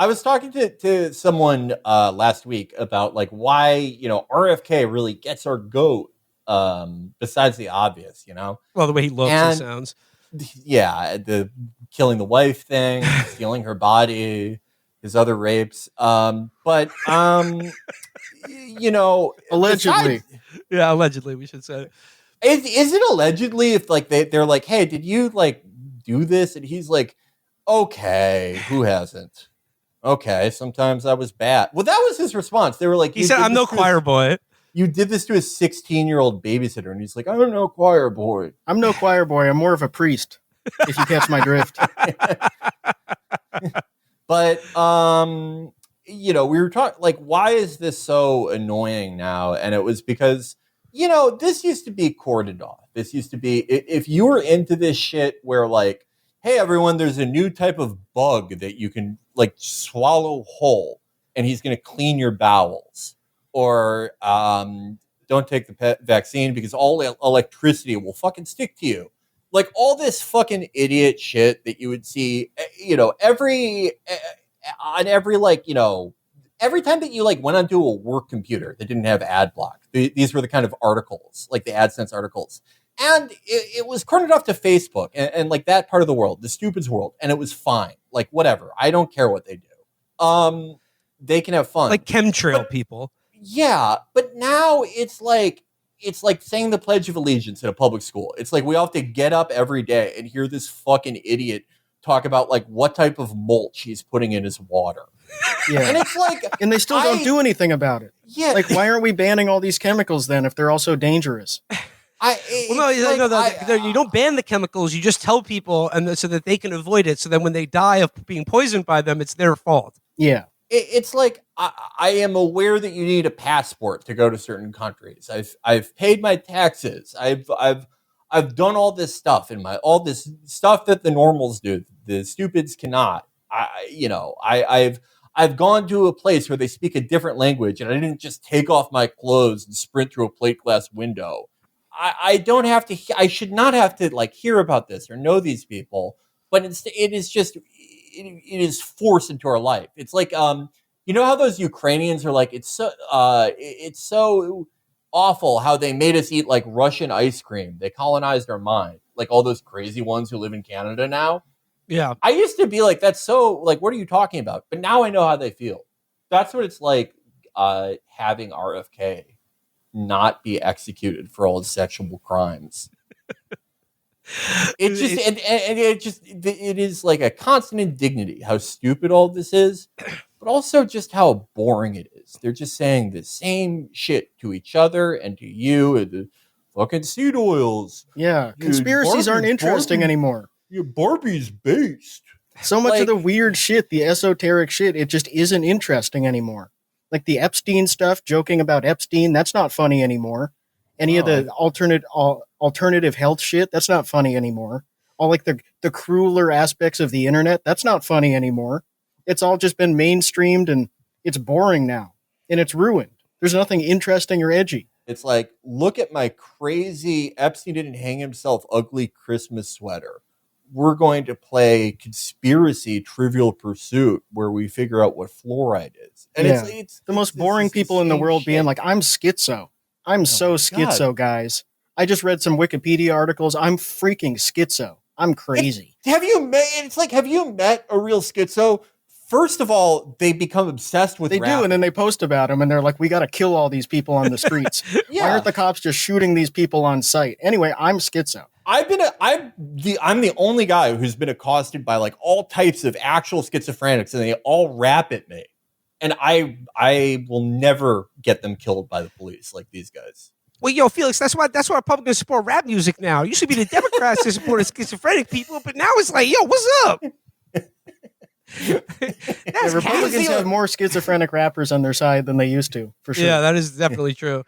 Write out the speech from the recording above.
I was talking to someone last week about like why RFK really gets our goat. Besides the obvious, Well, the way he looks and and sounds. yeah, the killing the wife thing, stealing her body, his other rapes. Allegedly. Besides, Yeah, allegedly, we should say. is it allegedly if like they're like, hey, did you like do this? And he's like, okay, who hasn't? Okay, sometimes I was bad. Well, that was his response. They were like, He said, "I'm no choir boy." You did this to a 16-year-old babysitter, and he's like, I'm no choir boy. I'm no choir boy. I'm more of a priest, if you catch my drift. But we were talking like, why is this so annoying now? And it was because this used to be cordoned off. This used to be if you were into this shit where like, hey everyone, there's a new type of bug that you can like swallow whole, and he's going to clean your bowels, or don't take the vaccine because all electricity will fucking stick to you. Like all this fucking idiot shit that you would see, every every time that you like went onto a work computer that didn't have ad block. These were the kind of articles, like the AdSense articles. And it was cordoned off to Facebook and like that part of the world, the stupid's world. And it was fine. Like, whatever. I don't care what they do. They can have fun. Like chemtrail people. Yeah. But now it's like saying the Pledge of Allegiance at a public school. It's like we all have to get up every day and hear this fucking idiot talk about like what type of mulch he's putting in his water. Yeah. And it's like, and they still don't do anything about it. Yeah. Like, why aren't we banning all these chemicals then if they're all so dangerous? You don't ban the chemicals. You just tell people, and so that they can avoid it. So then, when they die of being poisoned by them, it's their fault. Yeah, it's like I am aware that you need a passport to go to certain countries. I've paid my taxes. I've done all this stuff all this stuff that the normals do. The stupids cannot. I've gone to a place where they speak a different language, and I didn't just take off my clothes and sprint through a plate glass window. I don't have to. I should not have to like hear about this or know these people. But it is forced into our life. It's like you know how those Ukrainians are like, it's so awful how they made us eat like Russian ice cream. They colonized our mind, like all those crazy ones who live in Canada now. Yeah, I used to be like, that's so like, what are you talking about? But now I know how they feel. That's what it's like having RFK not be executed for all his sexual crimes. It is like a constant indignity how stupid all this is, but also just how boring it is. They're just saying the same shit to each other and to you and the fucking seed oils. Yeah, conspiracies aren't interesting anymore. Yeah, Barbie's based. So much of the weird shit, the esoteric shit, it just isn't interesting anymore. Like the Epstein stuff, joking about Epstein, that's not funny anymore. Any of the alternative health shit, that's not funny anymore. All like the crueler aspects of the internet, that's not funny anymore. It's all just been mainstreamed and it's boring now. And it's ruined. There's nothing interesting or edgy. It's like, look at my crazy Epstein didn't hang himself ugly Christmas sweater. We're going to play conspiracy Trivial Pursuit where we figure out what fluoride is. And it's the most boring people in the world being like, I'm schizo. I'm so schizo, guys. I just read some Wikipedia articles. I'm freaking schizo. I'm crazy. Have you met a real schizo? First of all, they become obsessed with rapping. They do, and then they post about them, and they're like, we got to kill all these people on the streets. Yeah. Why aren't the cops just shooting these people on sight? Anyway, I'm schizo. I'm the only guy who's been accosted by like all types of actual schizophrenics, and they all rap at me. And I will never get them killed by the police like these guys. Well, yo, Felix, that's why Republicans support rap music now. It used to be the Democrats that supported schizophrenic people, but now it's like, yo, what's up? Republicans have more schizophrenic rappers on their side than they used to, for sure. Yeah, that is definitely true.